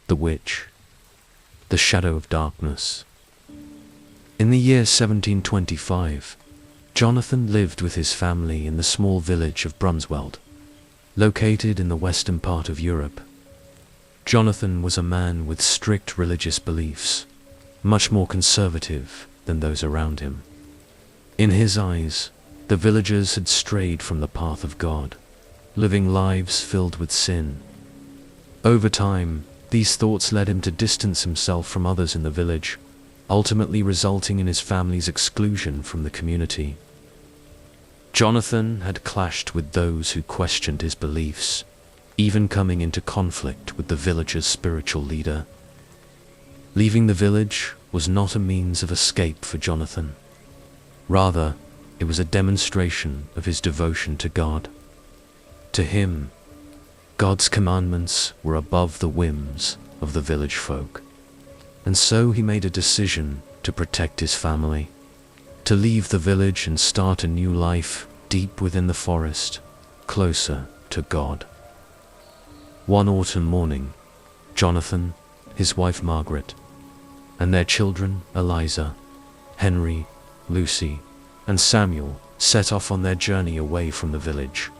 The Witch. The Shadow of Darkness. In the year 1725, Jonathan lived with his family in the small village of Brunsweld, located in the western part of Europe. Jonathan was a man with strict religious beliefs, much more conservative than those around him. In his eyes, the villagers had strayed from the path of God, living lives filled with sin. Over time, these thoughts led him to distance himself from others in the village, ultimately resulting in his family's exclusion from the community. Jonathan had clashed with those who questioned his beliefs, even coming into conflict with the village's spiritual leader. Leaving the village was not a means of escape for Jonathan. Rather, it was a demonstration of his devotion to God. To him, God's commandments were above the whims of the village folk, and so he made a decision to protect his family, to leave the village and start a new life deep within the forest, closer to God. One autumn morning, Jonathan, his wife Margaret, and their children Eliza, Henry, Lucy, and Samuel set off on their journey away from the village.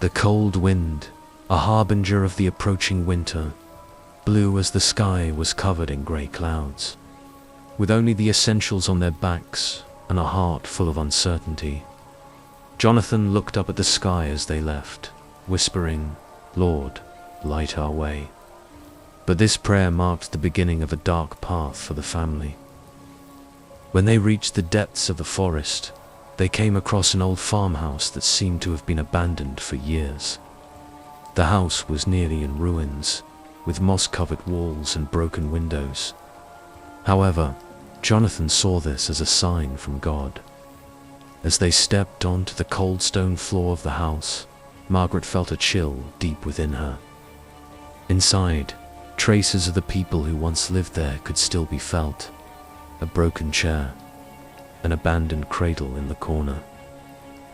The cold wind, a harbinger of the approaching winter, blew as the sky was covered in grey clouds. With only the essentials on their backs and a heart full of uncertainty, Jonathan looked up at the sky as they left, whispering, "Lord, light our way." But this prayer marked the beginning of a dark path for the family. When they reached the depths of the forest, they came across an old farmhouse that seemed to have been abandoned for years. The house was nearly in ruins, with moss-covered walls and broken windows. However, Jonathan saw this as a sign from God. As they stepped onto the cold stone floor of the house, Margaret felt a chill deep within her. Inside, traces of the people who once lived there could still be felt. A broken chair, an abandoned cradle in the corner,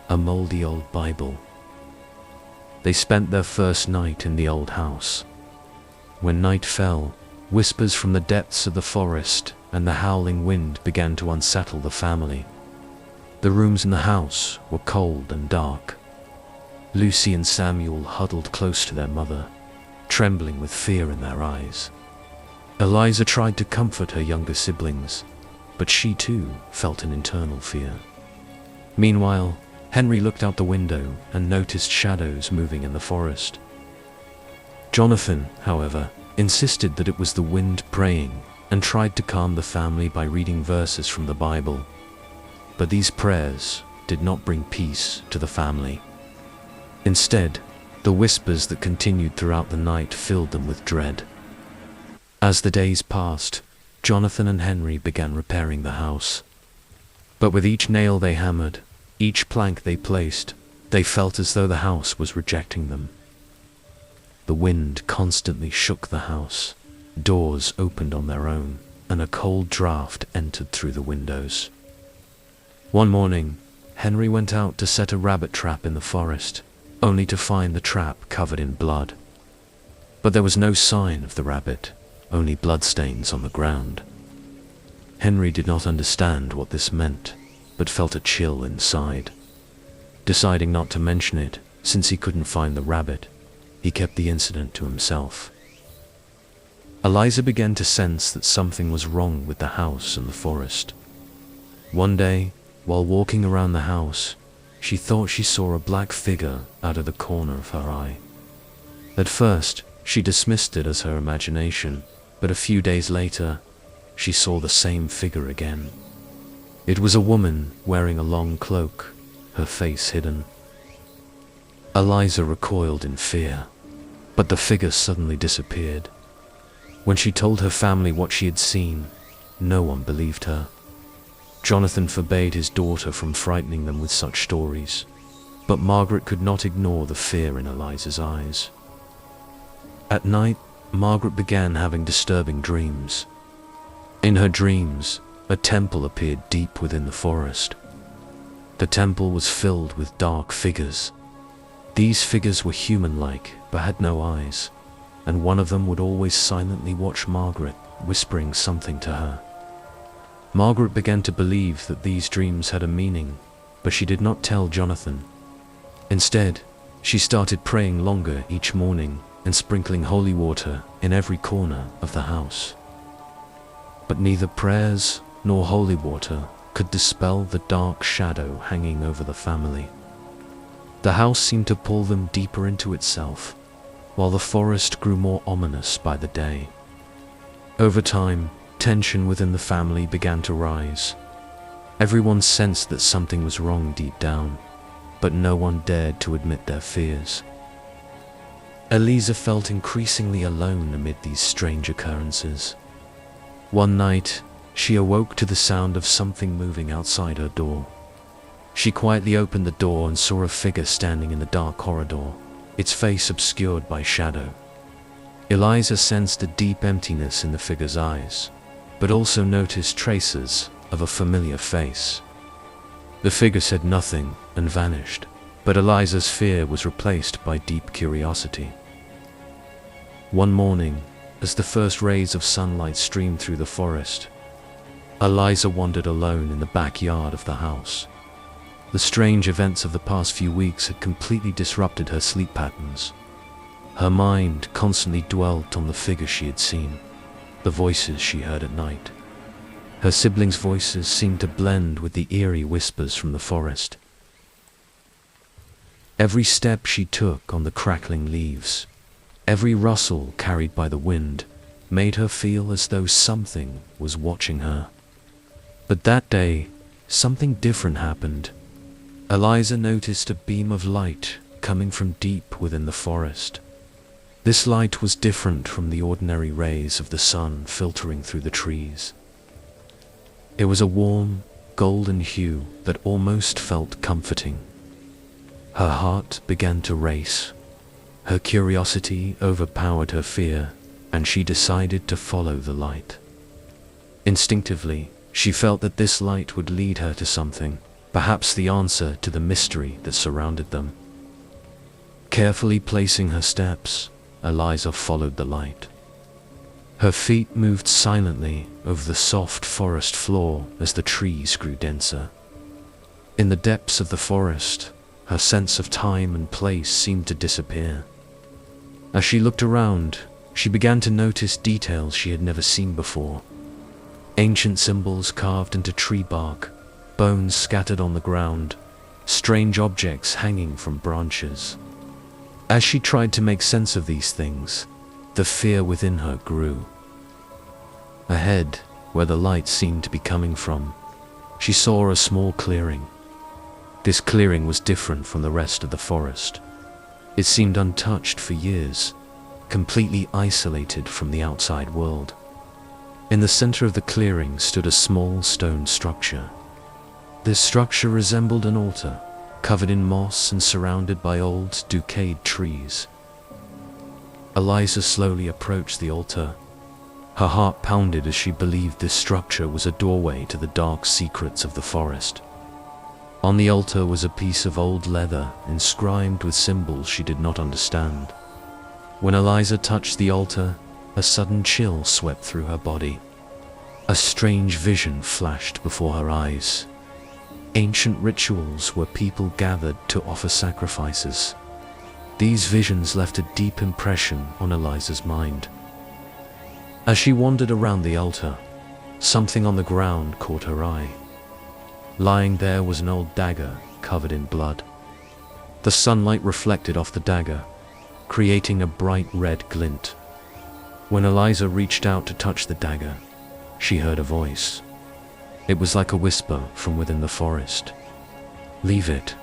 a moldy old Bible. They spent their first night in the old house. When night fell, whispers from the depths of the forest and the howling wind began to unsettle the family. The rooms in the house were cold and dark. Lucy and Samuel huddled close to their mother, trembling with fear in their eyes. Eliza tried to comfort her younger siblings, but she too felt an internal fear. Meanwhile, Henry looked out the window and noticed shadows moving in the forest. Jonathan, however, insisted that it was the wind praying and tried to calm the family by reading verses from the Bible. But these prayers did not bring peace to the family. Instead, the whispers that continued throughout the night filled them with dread. As the days passed, Jonathan and Henry began repairing the house. But with each nail they hammered, each plank they placed, they felt as though the house was rejecting them. The wind constantly shook the house, doors opened on their own, and a cold draft entered through the windows. One morning, Henry went out to set a rabbit trap in the forest, only to find the trap covered in blood. But there was no sign of the rabbit, only bloodstains on the ground. Henry did not understand what this meant, but felt a chill inside. Deciding not to mention it, since he couldn't find the rabbit, he kept the incident to himself. Eliza began to sense that something was wrong with the house and the forest. One day, while walking around the house, she thought she saw a black figure out of the corner of her eye. At first, she dismissed it as her imagination, but a few days later, she saw the same figure again. It was a woman wearing a long cloak, her face hidden. Eliza recoiled in fear, but the figure suddenly disappeared. When she told her family what she had seen, no one believed her. Jonathan forbade his daughter from frightening them with such stories, but Margaret could not ignore the fear in Eliza's eyes. At night, Margaret began having disturbing dreams. In her dreams, a temple appeared deep within the forest. The temple was filled with dark figures. These figures were human-like, but had no eyes. and one of them would always silently watch Margaret, whispering something to her. Margaret began to believe that these dreams had a meaning, but she did not tell Jonathan. Instead, she started praying longer each morning and sprinkling holy water in every corner of the house. But neither prayers nor holy water could dispel the dark shadow hanging over the family. The house seemed to pull them deeper into itself, while the forest grew more ominous by the day. Over time, tension within the family began to rise. Everyone sensed that something was wrong deep down, but no one dared to admit their fears. Eliza felt increasingly alone amid these strange occurrences. One night, she awoke to the sound of something moving outside her door. She quietly opened the door and saw a figure standing in the dark corridor, its face obscured by shadow. Eliza sensed a deep emptiness in the figure's eyes, but also noticed traces of a familiar face. The figure said nothing and vanished, but Eliza's fear was replaced by deep curiosity. One morning, as the first rays of sunlight streamed through the forest, Eliza wandered alone in the backyard of the house. The strange events of the past few weeks had completely disrupted her sleep patterns. Her mind constantly dwelt on the figure she had seen, the voices she heard at night. Her siblings' voices seemed to blend with the eerie whispers from the forest. Every step she took on the crackling leaves, every rustle carried by the wind, made her feel as though something was watching her. But that day, something different happened. Eliza noticed a beam of light coming from deep within the forest. This light was different from the ordinary rays of the sun filtering through the trees. It was a warm, golden hue that almost felt comforting. Her heart began to race. Her curiosity overpowered her fear, and she decided to follow the light. Instinctively, she felt that this light would lead her to something, perhaps the answer to the mystery that surrounded them. Carefully placing her steps, Eliza followed the light. Her feet moved silently over the soft forest floor as the trees grew denser. In the depths of the forest, her sense of time and place seemed to disappear. As she looked around, she began to notice details she had never seen before. Ancient symbols carved into tree bark, bones scattered on the ground, strange objects hanging from branches. As she tried to make sense of these things, the fear within her grew. Ahead, where the light seemed to be coming from, she saw a small clearing. This clearing was different from the rest of the forest. It seemed untouched for years, completely isolated from the outside world. In the center of the clearing stood a small stone structure. This structure resembled an altar, covered in moss and surrounded by old, decayed trees. Eliza slowly approached the altar. Her heart pounded as she believed this structure was a doorway to the dark secrets of the forest. On the altar was a piece of old leather inscribed with symbols she did not understand. When Eliza touched the altar, a sudden chill swept through her body. A strange vision flashed before her eyes. Ancient rituals where people gathered to offer sacrifices. These visions left a deep impression on Eliza's mind. As she wandered around the altar, something on the ground caught her eye. Lying there was an old dagger covered in blood. The sunlight reflected off the dagger, creating a bright red glint. When Eliza reached out to touch the dagger, she heard a voice. It was like a whisper from within the forest. "Leave it,"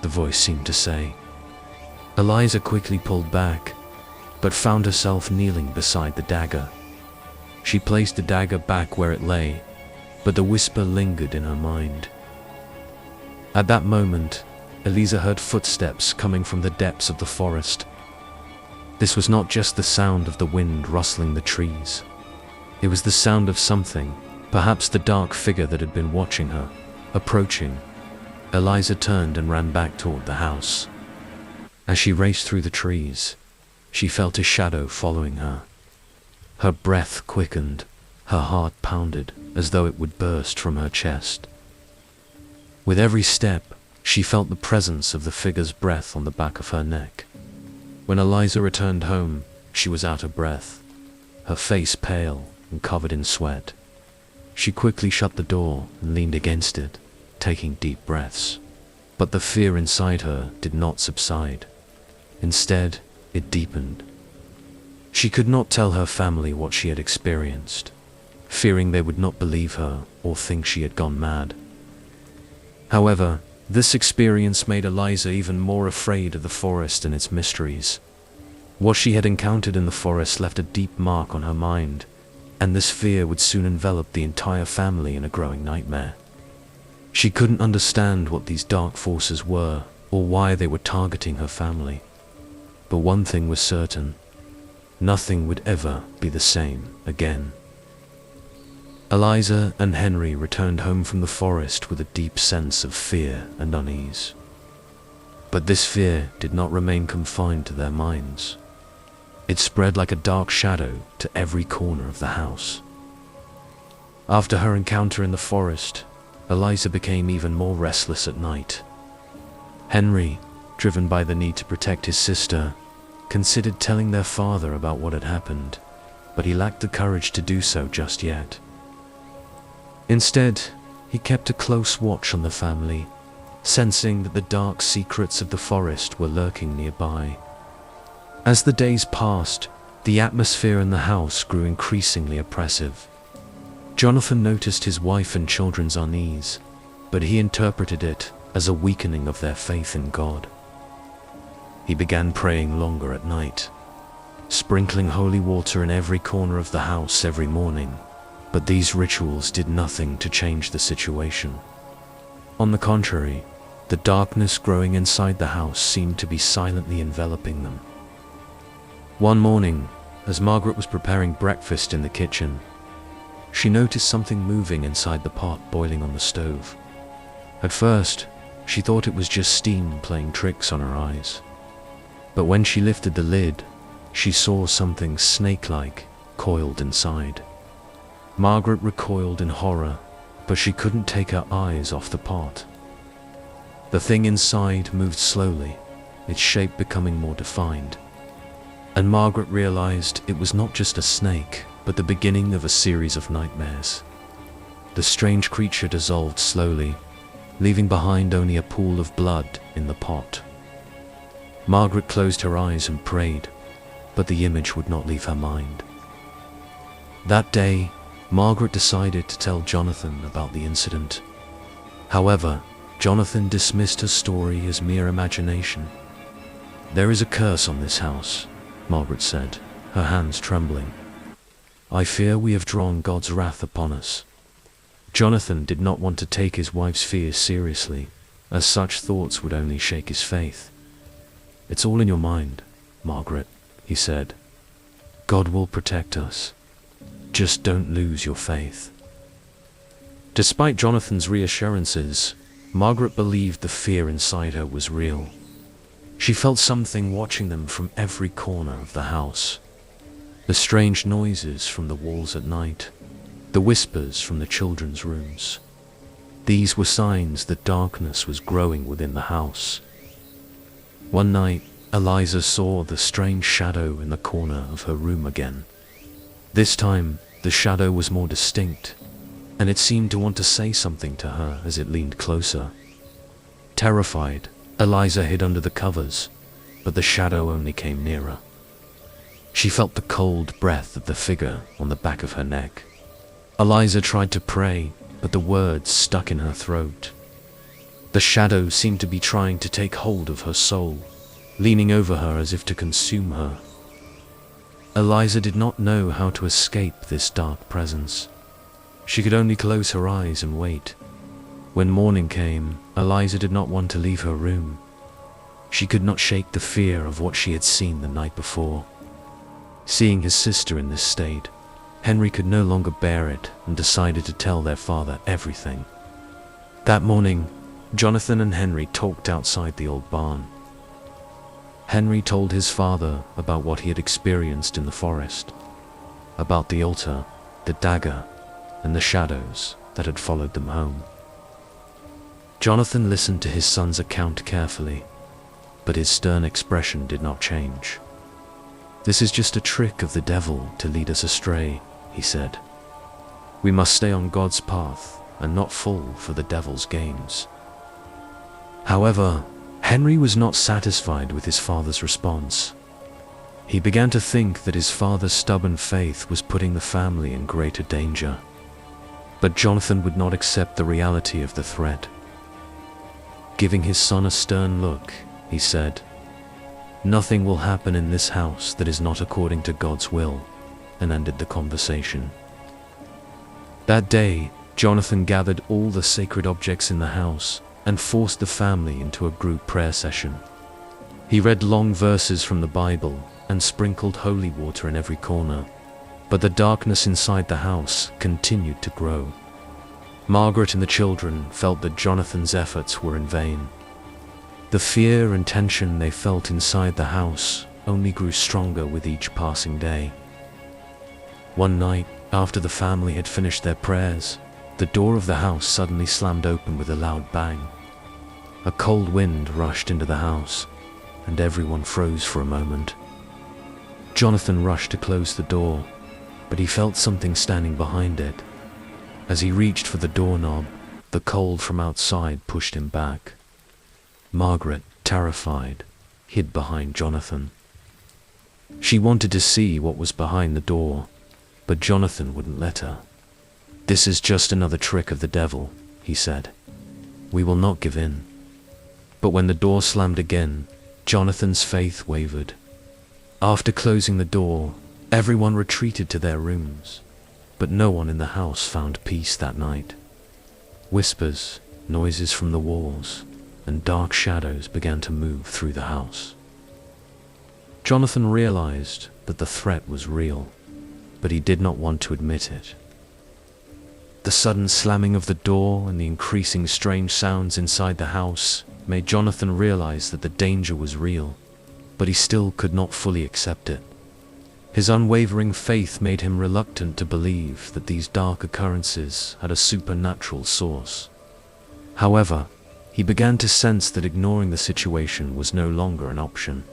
the voice seemed to say. Eliza quickly pulled back, but found herself kneeling beside the dagger. She placed the dagger back where it lay, but the whisper lingered in her mind. At that moment, Eliza heard footsteps coming from the depths of the forest. This was not just the sound of the wind rustling the trees. It was the sound of something, perhaps the dark figure that had been watching her, approaching. Eliza turned and ran back toward the house. As she raced through the trees, she felt a shadow following her. Her breath quickened, her heart pounded as though it would burst from her chest. With every step, she felt the presence of the figure's breath on the back of her neck. When Eliza returned home, she was out of breath, her face pale and covered in sweat. She quickly shut the door and leaned against it, taking deep breaths. But the fear inside her did not subside. Instead, it deepened. She could not tell her family what she had experienced, fearing they would not believe her or think she had gone mad. However, this experience made Eliza even more afraid of the forest and its mysteries. What she had encountered in the forest left a deep mark on her mind, and this fear would soon envelop the entire family in a growing nightmare. She couldn't understand what these dark forces were or why they were targeting her family. But one thing was certain: nothing would ever be the same again. Eliza and Henry returned home from the forest with a deep sense of fear and unease. But this fear did not remain confined to their minds. It spread like a dark shadow to every corner of the house. After her encounter in the forest, Eliza became even more restless at night. Henry, driven by the need to protect his sister, considered telling their father about what had happened, but he lacked the courage to do so just yet. Instead, he kept a close watch on the family, sensing that the dark secrets of the forest were lurking nearby. As the days passed, the atmosphere in the house grew increasingly oppressive. Jonathan noticed his wife and children's unease, but he interpreted it as a weakening of their faith in God. He began praying longer at night, sprinkling holy water in every corner of the house every morning, but these rituals did nothing to change the situation. On the contrary, the darkness growing inside the house seemed to be silently enveloping them. One morning, as Margaret was preparing breakfast in the kitchen, she noticed something moving inside the pot boiling on the stove. At first, she thought it was just steam playing tricks on her eyes. But when she lifted the lid, she saw something snake-like coiled inside. Margaret recoiled in horror, but she couldn't take her eyes off the pot. The thing inside moved slowly, its shape becoming more defined. And Margaret realized it was not just a snake, but the beginning of a series of nightmares. The strange creature dissolved slowly, leaving behind only a pool of blood in the pot. Margaret closed her eyes and prayed, but the image would not leave her mind. That day, Margaret decided to tell Jonathan about the incident. However, Jonathan dismissed her story as mere imagination. "There is a curse on this house," Margaret said, her hands trembling. "I fear we have drawn God's wrath upon us." Jonathan did not want to take his wife's fears seriously, as such thoughts would only shake his faith. "It's all in your mind, Margaret," he said. "God will protect us. Just don't lose your faith." Despite Jonathan's reassurances, Margaret believed the fear inside her was real. She felt something watching them from every corner of the house. The strange noises from the walls at night, the whispers from the children's rooms. These were signs that darkness was growing within the house. One night, Eliza saw the strange shadow in the corner of her room again. This time, the shadow was more distinct, and it seemed to want to say something to her as it leaned closer. Terrified, Eliza hid under the covers, but the shadow only came nearer. She felt the cold breath of the figure on the back of her neck. Eliza tried to pray, but the words stuck in her throat. The shadow seemed to be trying to take hold of her soul, leaning over her as if to consume her. Eliza did not know how to escape this dark presence. She could only close her eyes and wait. When morning came, Eliza did not want to leave her room. She could not shake the fear of what she had seen the night before. Seeing his sister in this state, Henry could no longer bear it and decided to tell their father everything. That morning, Jonathan and Henry talked outside the old barn. Henry told his father about what he had experienced in the forest, about the altar, the dagger, and the shadows that had followed them home. Jonathan listened to his son's account carefully, but his stern expression did not change. "This is just a trick of the devil to lead us astray," he said. "We must stay on God's path and not fall for the devil's games." However, Henry was not satisfied with his father's response. He began to think that his father's stubborn faith was putting the family in greater danger. But Jonathan would not accept the reality of the threat. Giving his son a stern look, he said, "Nothing will happen in this house that is not according to God's will," and ended the conversation. That day, Jonathan gathered all the sacred objects in the house and forced the family into a group prayer session. He read long verses from the Bible and sprinkled holy water in every corner, but the darkness inside the house continued to grow. Margaret and the children felt that Jonathan's efforts were in vain. The fear and tension they felt inside the house only grew stronger with each passing day. One night, after the family had finished their prayers, the door of the house suddenly slammed open with a loud bang. A cold wind rushed into the house, and everyone froze for a moment. Jonathan rushed to close the door, but he felt something standing behind it. As he reached for the doorknob, the cold from outside pushed him back. Margaret, terrified, hid behind Jonathan. She wanted to see what was behind the door, but Jonathan wouldn't let her. "This is just another trick of the devil," he said. "We will not give in." But when the door slammed again, Jonathan's faith wavered. After closing the door, everyone retreated to their rooms, but no one in the house found peace that night. Whispers, noises from the walls, and dark shadows began to move through the house. Jonathan realized that the threat was real, but he did not want to admit it. The sudden slamming of the door and the increasing strange sounds inside the house made Jonathan realize that the danger was real, but he still could not fully accept it. His unwavering faith made him reluctant to believe that these dark occurrences had a supernatural source. However, he began to sense that ignoring the situation was no longer an option,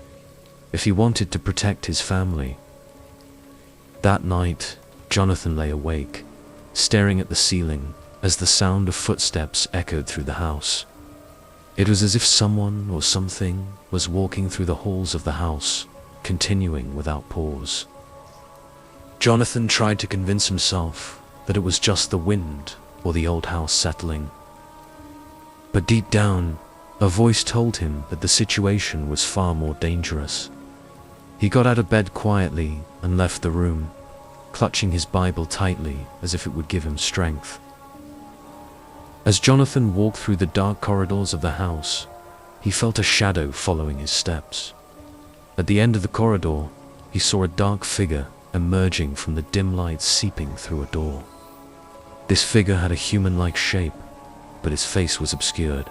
if he wanted to protect his family. That night, Jonathan lay awake, staring at the ceiling as the sound of footsteps echoed through the house. It was as if someone or something was walking through the halls of the house, continuing without pause. Jonathan tried to convince himself that it was just the wind or the old house settling. But deep down, a voice told him that the situation was far more dangerous. He got out of bed quietly and left the room, clutching his Bible tightly as if it would give him strength. As Jonathan walked through the dark corridors of the house, he felt a shadow following his steps. At the end of the corridor, he saw a dark figure emerging from the dim light seeping through a door. This figure had a human-like shape, but his face was obscured.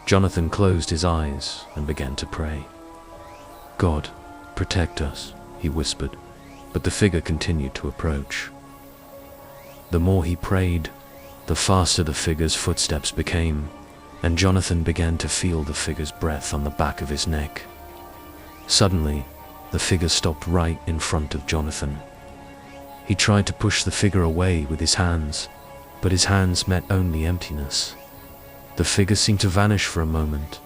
Jonathan closed his eyes and began to pray. "God, protect us," he whispered, but the figure continued to approach. The more he prayed, the faster the figure's footsteps became, and Jonathan began to feel the figure's breath on the back of his neck. Suddenly, the figure stopped right in front of Jonathan. He tried to push the figure away with his hands, but his hands met only emptiness. The figure seemed to vanish for a moment,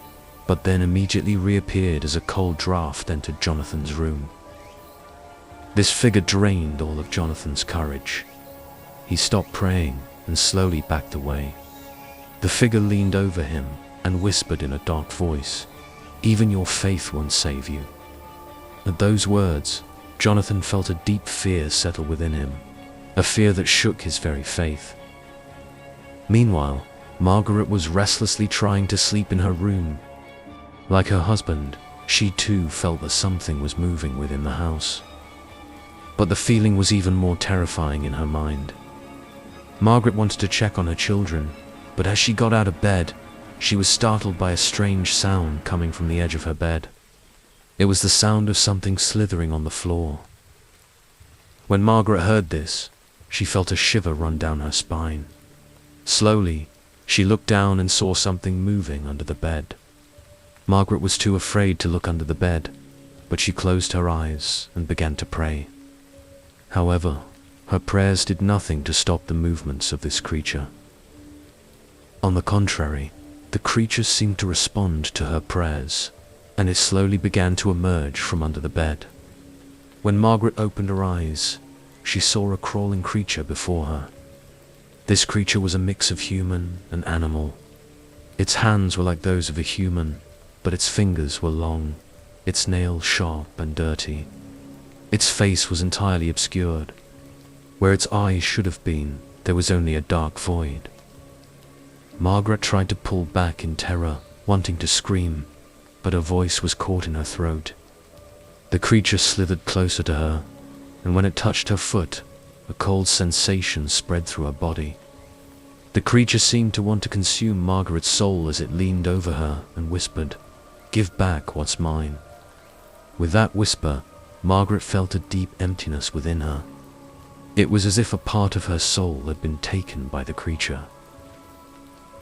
but then immediately reappeared as a cold draft entered Jonathan's room. This figure drained all of Jonathan's courage. He stopped praying and slowly backed away. The figure leaned over him and whispered in a dark voice, "Even your faith won't save you." At those words, Jonathan felt a deep fear settle within him, a fear that shook his very faith. Meanwhile, Margaret was restlessly trying to sleep in her room. Like her husband, she too felt that something was moving within the house. But the feeling was even more terrifying in her mind. Margaret wanted to check on her children, but as she got out of bed, she was startled by a strange sound coming from the edge of her bed. It was the sound of something slithering on the floor. When Margaret heard this, she felt a shiver run down her spine. Slowly, she looked down and saw something moving under the bed. Margaret was too afraid to look under the bed, but she closed her eyes and began to pray. However, her prayers did nothing to stop the movements of this creature. On the contrary, the creature seemed to respond to her prayers, and it slowly began to emerge from under the bed. When Margaret opened her eyes, she saw a crawling creature before her. This creature was a mix of human and animal. Its hands were like those of a human, but its fingers were long, its nails sharp and dirty. Its face was entirely obscured. Where its eyes should have been, there was only a dark void. Margaret tried to pull back in terror, wanting to scream, but her voice was caught in her throat. The creature slithered closer to her, and when it touched her foot, a cold sensation spread through her body. The creature seemed to want to consume Margaret's soul as it leaned over her and whispered, "Give back what's mine." With that whisper, Margaret felt a deep emptiness within her. It was as if a part of her soul had been taken by the creature.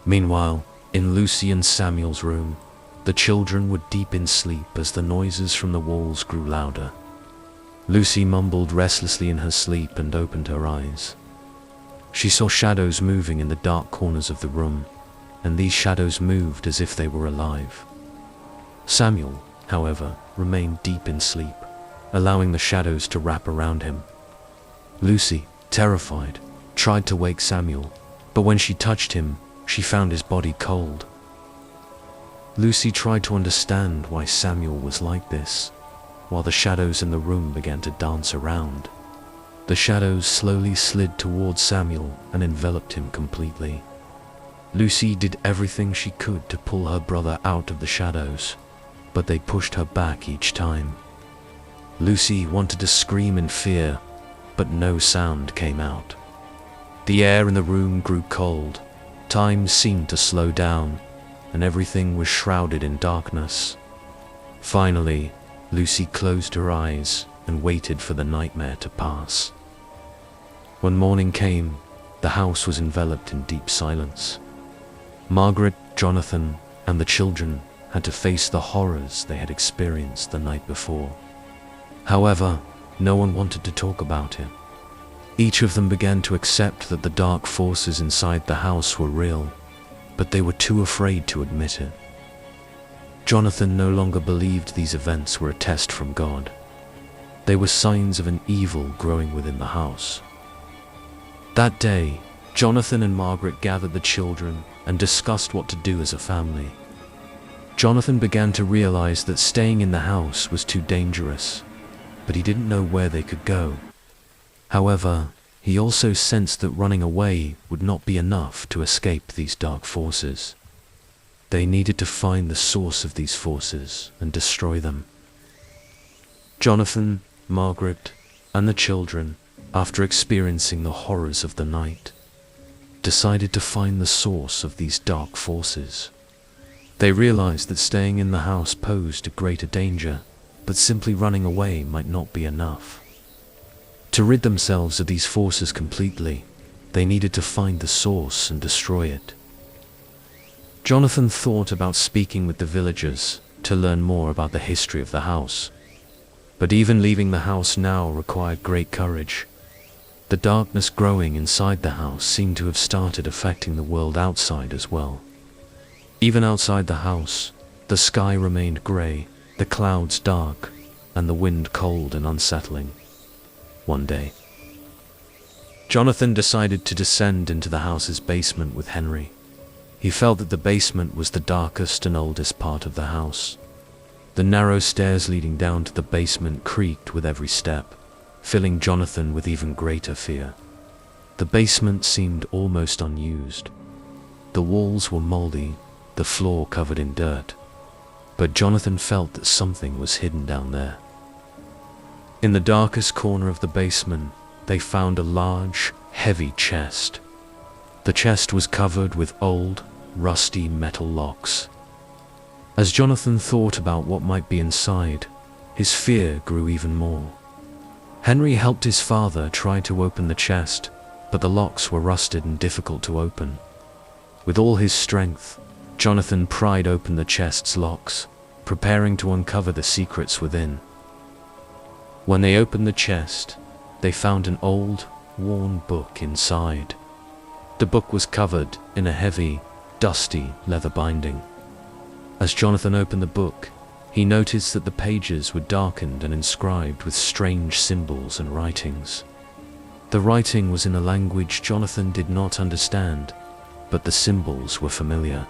Meanwhile, in Lucy and Samuel's room, the children were deep in sleep as the noises from the walls grew louder. Lucy mumbled restlessly in her sleep and opened her eyes. She saw shadows moving in the dark corners of the room, and these shadows moved as if they were alive. Samuel, however, remained deep in sleep, allowing the shadows to wrap around him. Lucy, terrified, tried to wake Samuel, but when she touched him, she found his body cold. Lucy tried to understand why Samuel was like this, while the shadows in the room began to dance around. The shadows slowly slid towards Samuel and enveloped him completely. Lucy did everything she could to pull her brother out of the shadows, but they pushed her back each time. Lucy wanted to scream in fear, but no sound came out. The air in the room grew cold, time seemed to slow down, and everything was shrouded in darkness. Finally, Lucy closed her eyes and waited for the nightmare to pass. When morning came, the house was enveloped in deep silence. Margaret, Jonathan, and the children had to face the horrors they had experienced the night before. However, no one wanted to talk about it. Each of them began to accept that the dark forces inside the house were real, but they were too afraid to admit it. Jonathan no longer believed these events were a test from God. They were signs of an evil growing within the house. That day, Jonathan and Margaret gathered the children and discussed what to do as a family. Jonathan began to realize that staying in the house was too dangerous, but he didn't know where they could go. However, he also sensed that running away would not be enough to escape these dark forces. They needed to find the source of these forces and destroy them. Jonathan, Margaret, and the children, after experiencing the horrors of the night, decided to find the source of these dark forces. They realized that staying in the house posed a greater danger, but simply running away might not be enough. To rid themselves of these forces completely, they needed to find the source and destroy it. Jonathan thought about speaking with the villagers to learn more about the history of the house. But even leaving the house now required great courage. The darkness growing inside the house seemed to have started affecting the world outside as well. Even outside the house, the sky remained grey, the clouds dark, and the wind cold and unsettling. One day, Jonathan decided to descend into the house's basement with Henry. He felt that the basement was the darkest and oldest part of the house. The narrow stairs leading down to the basement creaked with every step, filling Jonathan with even greater fear. The basement seemed almost unused. The walls were moldy, the floor covered in dirt, but Jonathan felt that something was hidden down there. In the darkest corner of the basement, they found a large, heavy chest. The chest was covered with old, rusty metal locks. As Jonathan thought about what might be inside, his fear grew even more. Henry helped his father try to open the chest, but the locks were rusted and difficult to open. With all his strength, Jonathan pried open the chest's locks, preparing to uncover the secrets within. When they opened the chest, they found an old, worn book inside. The book was covered in a heavy, dusty leather binding. As Jonathan opened the book, he noticed that the pages were darkened and inscribed with strange symbols and writings. The writing was in a language Jonathan did not understand, but the symbols were familiar.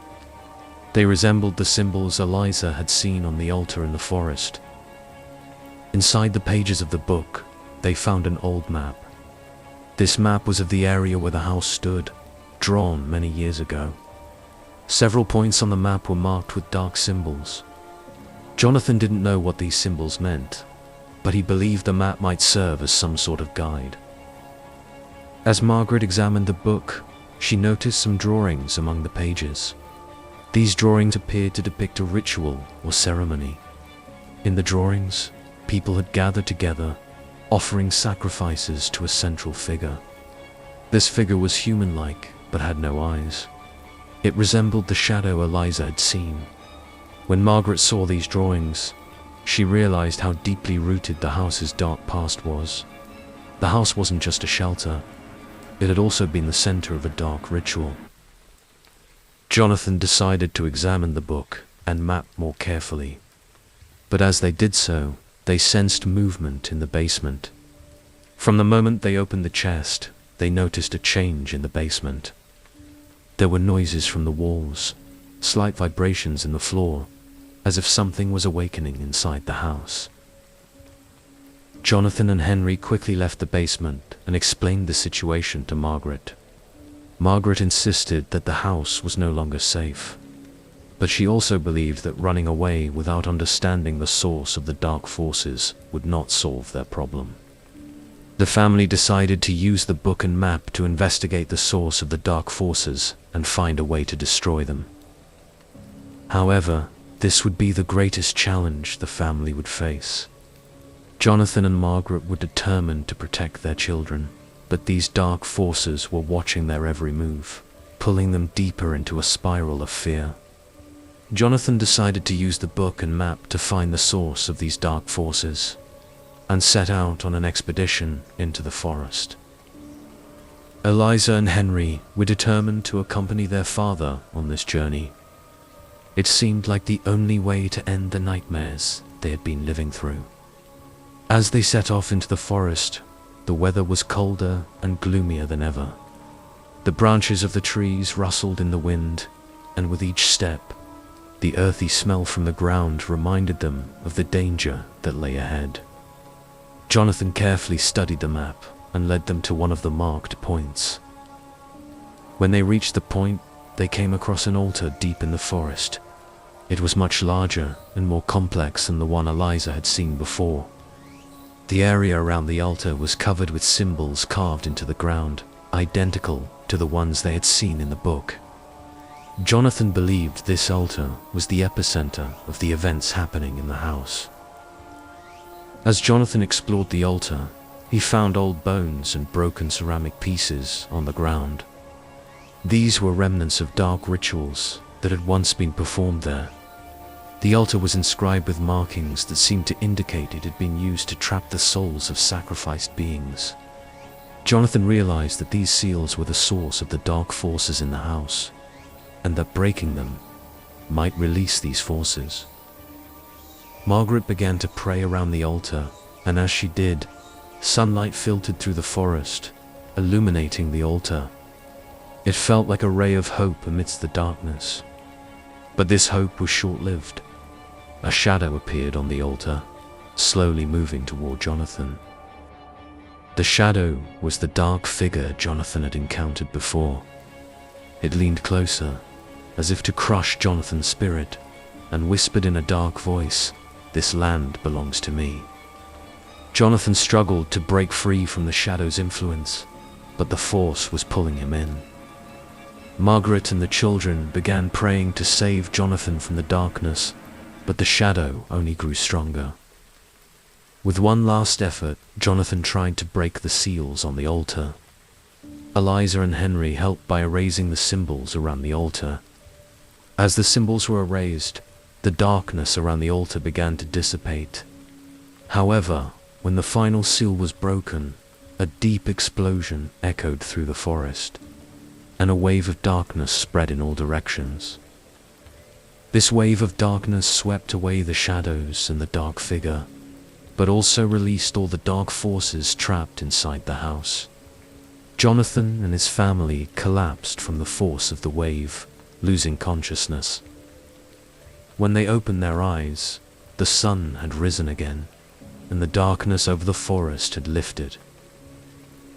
They resembled the symbols Eliza had seen on the altar in the forest. Inside the pages of the book, they found an old map. This map was of the area where the house stood, drawn many years ago. Several points on the map were marked with dark symbols. Jonathan didn't know what these symbols meant, but he believed the map might serve as some sort of guide. As Margaret examined the book, she noticed some drawings among the pages. These drawings appeared to depict a ritual or ceremony. In the drawings, people had gathered together, offering sacrifices to a central figure. This figure was human-like, but had no eyes. It resembled the shadow Eliza had seen. When Margaret saw these drawings, she realized how deeply rooted the house's dark past was. The house wasn't just a shelter, it had also been the center of a dark ritual. Jonathan decided to examine the book and map more carefully. But as they did so, they sensed movement in the basement. From the moment they opened the chest, they noticed a change in the basement. There were noises from the walls, slight vibrations in the floor, as if something was awakening inside the house. Jonathan and Henry quickly left the basement and explained the situation to Margaret. Margaret insisted that the house was no longer safe, but she also believed that running away without understanding the source of the dark forces would not solve their problem. The family decided to use the book and map to investigate the source of the dark forces and find a way to destroy them. However, this would be the greatest challenge the family would face. Jonathan and Margaret were determined to protect their children, but these dark forces were watching their every move, pulling them deeper into a spiral of fear. Jonathan decided to use the book and map to find the source of these dark forces, and set out on an expedition into the forest. Eliza and Henry were determined to accompany their father on this journey. It seemed like the only way to end the nightmares they had been living through. As they set off into the forest, the weather was colder and gloomier than ever. The branches of the trees rustled in the wind, and with each step, the earthy smell from the ground reminded them of the danger that lay ahead. Jonathan carefully studied the map and led them to one of the marked points. When they reached the point, they came across an altar deep in the forest. It was much larger and more complex than the one Eliza had seen before. The area around the altar was covered with symbols carved into the ground, identical to the ones they had seen in the book. Jonathan believed this altar was the epicenter of the events happening in the house. As Jonathan explored the altar, he found old bones and broken ceramic pieces on the ground. These were remnants of dark rituals that had once been performed there. The altar was inscribed with markings that seemed to indicate it had been used to trap the souls of sacrificed beings. Jonathan realized that these seals were the source of the dark forces in the house, and that breaking them might release these forces. Margaret began to pray around the altar, and as she did, sunlight filtered through the forest, illuminating the altar. It felt like a ray of hope amidst the darkness. But this hope was short-lived. A shadow appeared on the altar, slowly moving toward Jonathan. The shadow was the dark figure Jonathan had encountered before. It leaned closer, as if to crush Jonathan's spirit, and whispered in a dark voice, "This land belongs to me." Jonathan struggled to break free from the shadow's influence, but the force was pulling him in. Margaret and the children began praying to save Jonathan from the darkness, but the shadow only grew stronger. With one last effort, Jonathan tried to break the seals on the altar. Eliza and Henry helped by erasing the symbols around the altar. As the symbols were erased, the darkness around the altar began to dissipate. However, when the final seal was broken, a deep explosion echoed through the forest, and a wave of darkness spread in all directions. This wave of darkness swept away the shadows and the dark figure, but also released all the dark forces trapped inside the house. Jonathan and his family collapsed from the force of the wave, losing consciousness. When they opened their eyes, the sun had risen again, and the darkness over the forest had lifted.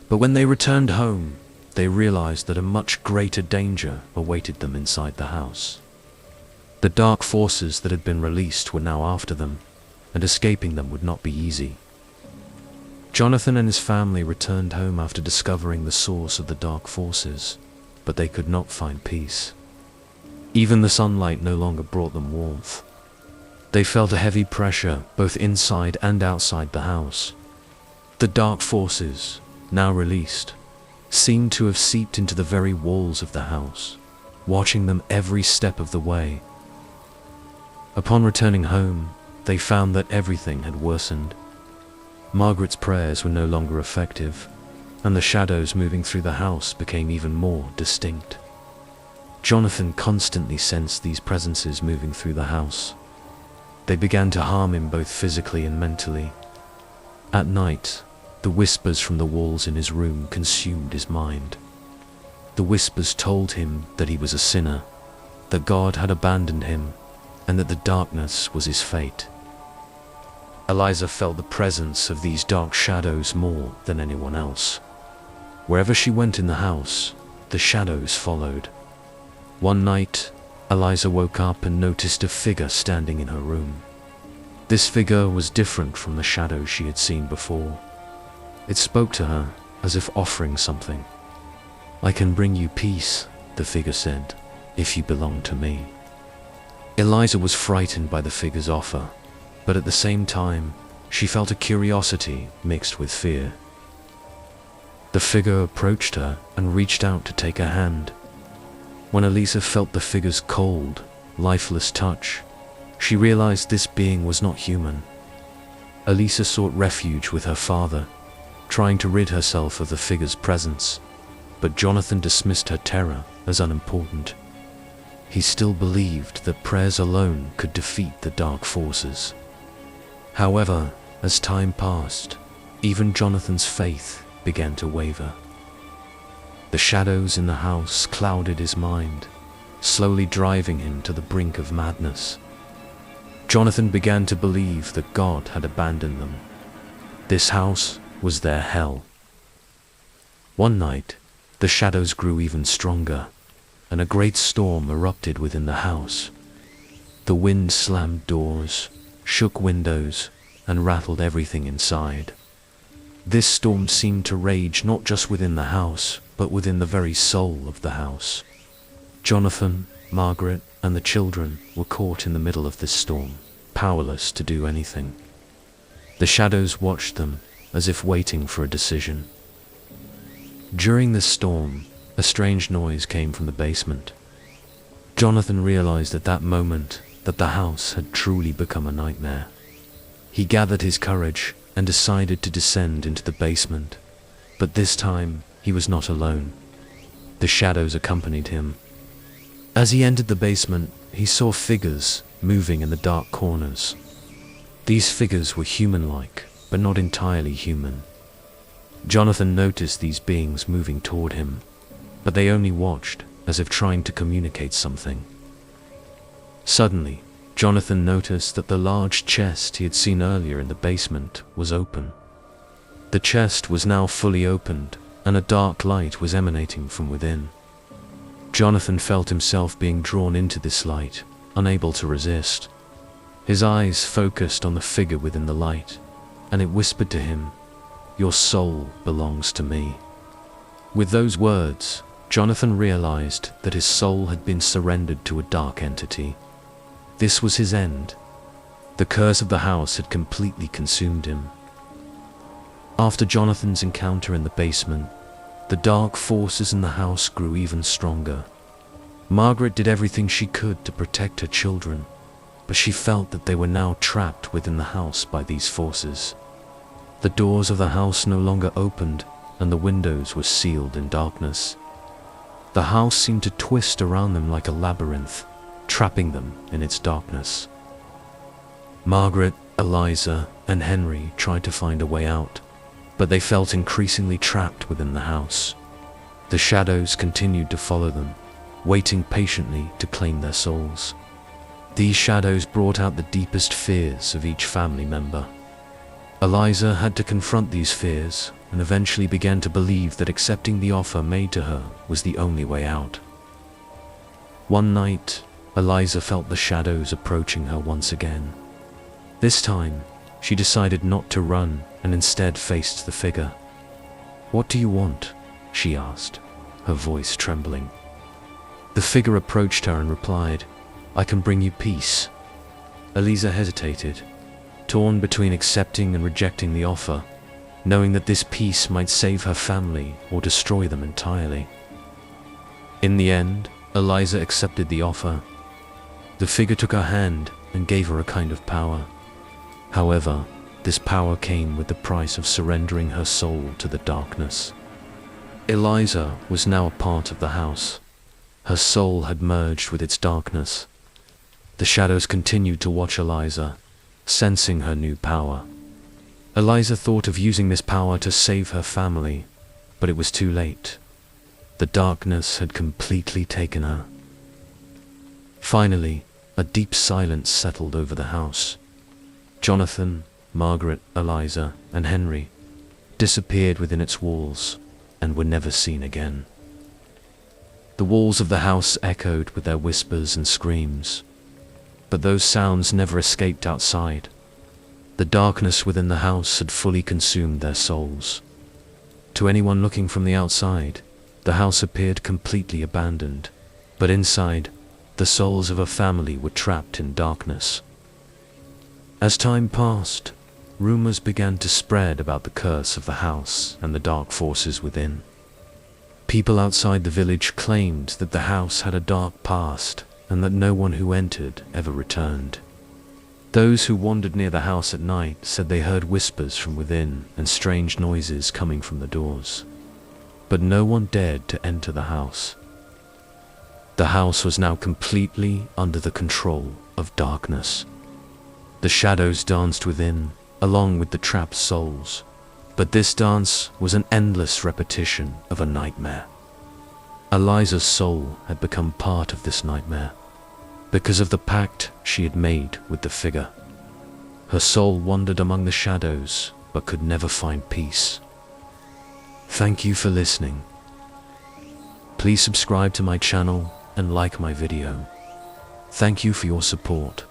But when they returned home, they realized that a much greater danger awaited them inside the house. The dark forces that had been released were now after them, and escaping them would not be easy. Jonathan and his family returned home after discovering the source of the dark forces, but they could not find peace. Even the sunlight no longer brought them warmth. They felt a heavy pressure both inside and outside the house. The dark forces, now released, seemed to have seeped into the very walls of the house, watching them every step of the way. Upon returning home, they found that everything had worsened. Margaret's prayers were no longer effective, and the shadows moving through the house became even more distinct. Jonathan constantly sensed these presences moving through the house. They began to harm him both physically and mentally. At night, the whispers from the walls in his room consumed his mind. The whispers told him that he was a sinner, that God had abandoned him, and that the darkness was his fate. Eliza felt the presence of these dark shadows more than anyone else. Wherever she went in the house, the shadows followed. One night, Eliza woke up and noticed a figure standing in her room. This figure was different from the shadows she had seen before. It spoke to her as if offering something. "I can bring you peace," the figure said, "if you belong to me." Eliza was frightened by the figure's offer, but at the same time, she felt a curiosity mixed with fear. The figure approached her and reached out to take her hand. When Eliza felt the figure's cold, lifeless touch, she realized this being was not human. Eliza sought refuge with her father, trying to rid herself of the figure's presence, but Jonathan dismissed her terror as unimportant. He still believed that prayers alone could defeat the dark forces. However, as time passed, even Jonathan's faith began to waver. The shadows in the house clouded his mind, slowly driving him to the brink of madness. Jonathan began to believe that God had abandoned them. This house was their hell. One night, the shadows grew even stronger, and a great storm erupted within the house. The wind slammed doors, shook windows, and rattled everything inside. This storm seemed to rage not just within the house, but within the very soul of the house. Jonathan, Margaret, and the children were caught in the middle of this storm, powerless to do anything. The shadows watched them, as if waiting for a decision. During this storm, a strange noise came from the basement. Jonathan realized at that moment that the house had truly become a nightmare. He gathered his courage and decided to descend into the basement, but this time he was not alone. The shadows accompanied him. As he entered the basement, he saw figures moving in the dark corners. These figures were human-like, but not entirely human. Jonathan noticed these beings moving toward him, but they only watched, as if trying to communicate something. Suddenly, Jonathan noticed that the large chest he had seen earlier in the basement was open. The chest was now fully opened, and a dark light was emanating from within. Jonathan felt himself being drawn into this light, unable to resist. His eyes focused on the figure within the light, and it whispered to him, "Your soul belongs to me." With those words, Jonathan realized that his soul had been surrendered to a dark entity. This was his end. The curse of the house had completely consumed him. After Jonathan's encounter in the basement, the dark forces in the house grew even stronger. Margaret did everything she could to protect her children, but she felt that they were now trapped within the house by these forces. The doors of the house no longer opened, and the windows were sealed in darkness. The house seemed to twist around them like a labyrinth, trapping them in its darkness. Margaret, Eliza, and Henry tried to find a way out, but they felt increasingly trapped within the house. The shadows continued to follow them, waiting patiently to claim their souls. These shadows brought out the deepest fears of each family member. Eliza had to confront these fears and eventually began to believe that accepting the offer made to her was the only way out. One night, Eliza felt the shadows approaching her once again. This time, she decided not to run and instead faced the figure. "What do you want?" she asked, her voice trembling. The figure approached her and replied, "I can bring you peace." Eliza hesitated, torn between accepting and rejecting the offer, knowing that this peace might save her family or destroy them entirely. In the end, Eliza accepted the offer. The figure took her hand and gave her a kind of power. However, this power came with the price of surrendering her soul to the darkness. Eliza was now a part of the house. Her soul had merged with its darkness. The shadows continued to watch Eliza, sensing her new power. Eliza thought of using this power to save her family, but it was too late. The darkness had completely taken her. Finally, a deep silence settled over the house. Jonathan, Margaret, Eliza, and Henry disappeared within its walls and were never seen again. The walls of the house echoed with their whispers and screams, but those sounds never escaped outside. The darkness within the house had fully consumed their souls. To anyone looking from the outside, the house appeared completely abandoned, but inside, the souls of a family were trapped in darkness. As time passed, rumors began to spread about the curse of the house and the dark forces within. People outside the village claimed that the house had a dark past and that no one who entered ever returned. Those who wandered near the house at night said they heard whispers from within and strange noises coming from the doors. But no one dared to enter the house. The house was now completely under the control of darkness. The shadows danced within, along with the trapped souls. But this dance was an endless repetition of a nightmare. Eliza's soul had become part of this nightmare because of the pact she had made with the figure. Her soul wandered among the shadows but could never find peace. Thank you for listening. Please subscribe to my channel and like my video. Thank you for your support.